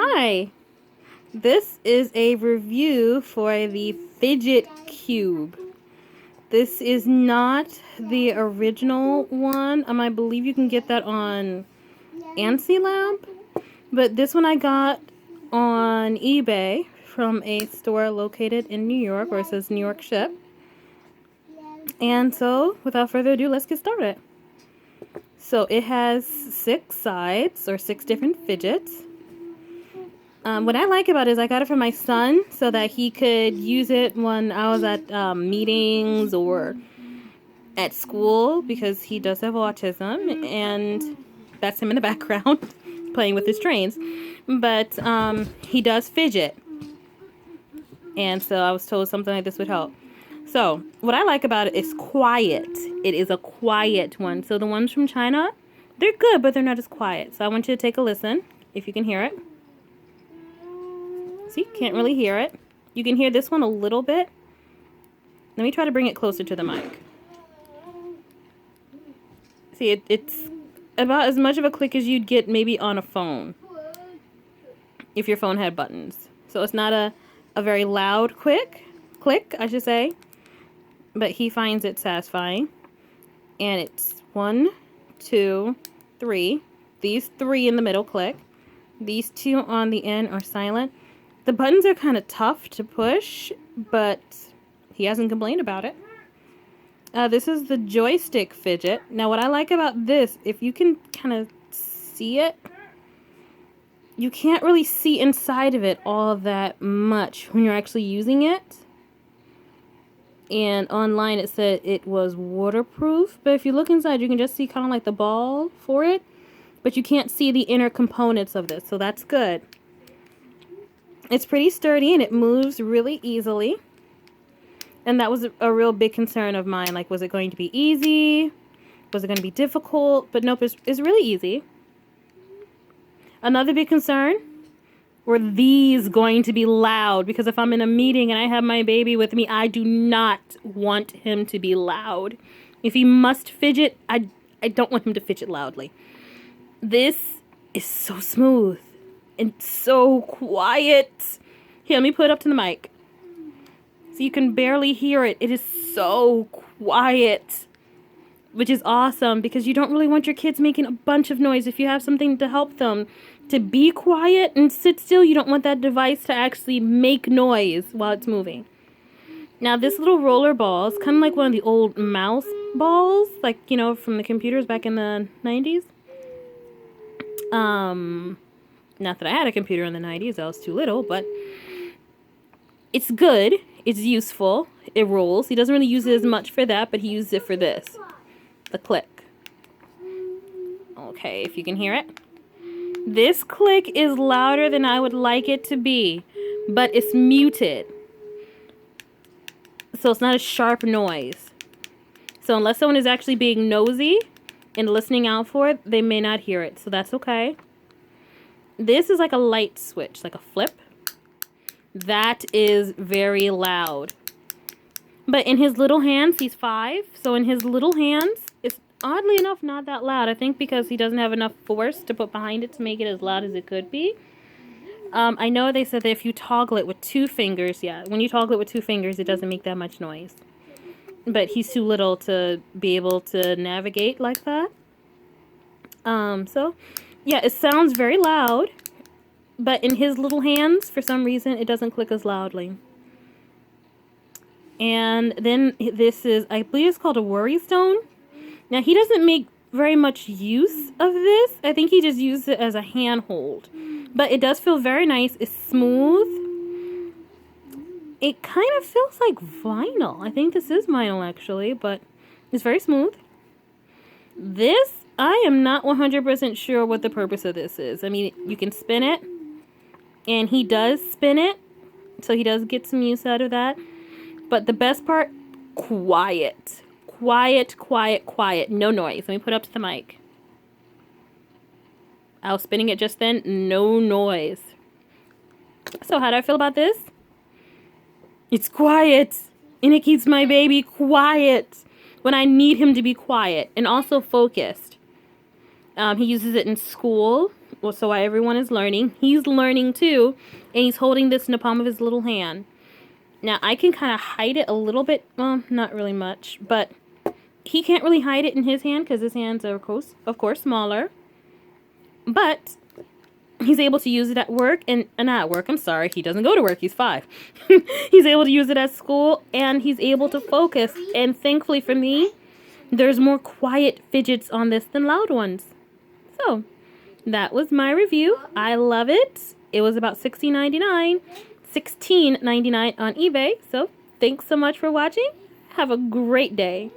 Hi, this is a review for the Fidget Cube. This is not the original one. I believe you can get that on Ansi Lab, but this one I got on eBay from a store located in New York, where it says New York Ship. And so, without further ado, let's get started. So it has 6 sides, or 6 different fidgets. What I like about it is I got it for my son so that he could use it when I was at meetings or at school, because he does have autism, and that's him in the background playing with his trains. But he does fidget, and so I was told something like this would help. So what I like about it is quiet. It is a quiet one. So the ones from China, they're good, but they're not as quiet. So I want you to take a listen, if you can hear it. See, can't really hear it. You can hear this one a little bit. Let me try to bring it closer to the mic. See, it's about as much of a click as you'd get maybe on a phone, if your phone had buttons. So it's not a very loud click, I should say, but he finds it satisfying. And it's 1, 2, 3. These 3 in the middle click. These 2 on the end are silent. The buttons are kind of tough to push, but he hasn't complained about it. This is the joystick fidget. Now, what I like about this, if you can kind of see it, you can't really see inside of it all that much when you're actually using it. And online it said it was waterproof, but if you look inside, you can just see kind of like the ball for it, but you can't see the inner components of this, so that's good. It's pretty sturdy and it moves really easily. And that was a real big concern of mine. Like, was it going to be easy? Was it going to be difficult? But nope, it's really easy. Another big concern, were these going to be loud? Because if I'm in a meeting and I have my baby with me, I do not want him to be loud. If he must fidget, I don't want him to fidget loudly. This is so smooth and so quiet. Here, let me put it up to the mic. So you can barely hear it. It is so quiet, which is awesome, because you don't really want your kids making a bunch of noise. If you have something to help them to be quiet and sit still, you don't want that device to actually make noise while it's moving. Now, this little roller ball is kind of like one of the old mouse balls, like, you know, from the computers back in the 90s. Not that I had a computer in the 90s, I was too little, but it's good, it's useful, it rolls. He doesn't really use it as much for that, but he uses it for this, the click. Okay, if you can hear it. This click is louder than I would like it to be, but it's muted, so it's not a sharp noise. So unless someone is actually being nosy and listening out for it, they may not hear it, so that's okay. This is like a light switch, like a flip. That is very loud. But in his little hands, he's 5, so in his little hands, it's oddly enough not that loud. I think because he doesn't have enough force to put behind it to make it as loud as it could be. I know they said that if you toggle it with 2 fingers, yeah, when you toggle it with 2 fingers, it doesn't make that much noise. But he's too little to be able to navigate like that. So, yeah, it sounds very loud, but in his little hands, for some reason, it doesn't click as loudly. And then this is, I believe it's called a worry stone. Now, he doesn't make very much use of this. I think he just uses it as a handhold. But it does feel very nice. It's smooth. It kind of feels like vinyl. I think this is vinyl, actually, but it's very smooth. This, I am not 100% sure what the purpose of this is. I mean, you can spin it, and he does spin it, so he does get some use out of that. But the best part, quiet. Quiet, quiet, quiet. No noise. Let me put it up to the mic. I was spinning it just then. No noise. So how do I feel about this? It's quiet, and it keeps my baby quiet when I need him to be quiet and also focused. He uses it in school well, so while everyone is learning, he's learning too, and he's holding this in the palm of his little hand. Now, I can kind of hide it a little bit, well, not really much, but he can't really hide it in his hand because his hands are, of course, smaller. But he's able to use it at work, and not at work, I'm sorry, he doesn't go to work, he's 5. He's able to use it at school, and he's able to focus, and thankfully for me, there's more quiet fidgets on this than loud ones. So, that was my review. I love it. It was about $16.99 on eBay. So, thanks so much for watching. Have a great day.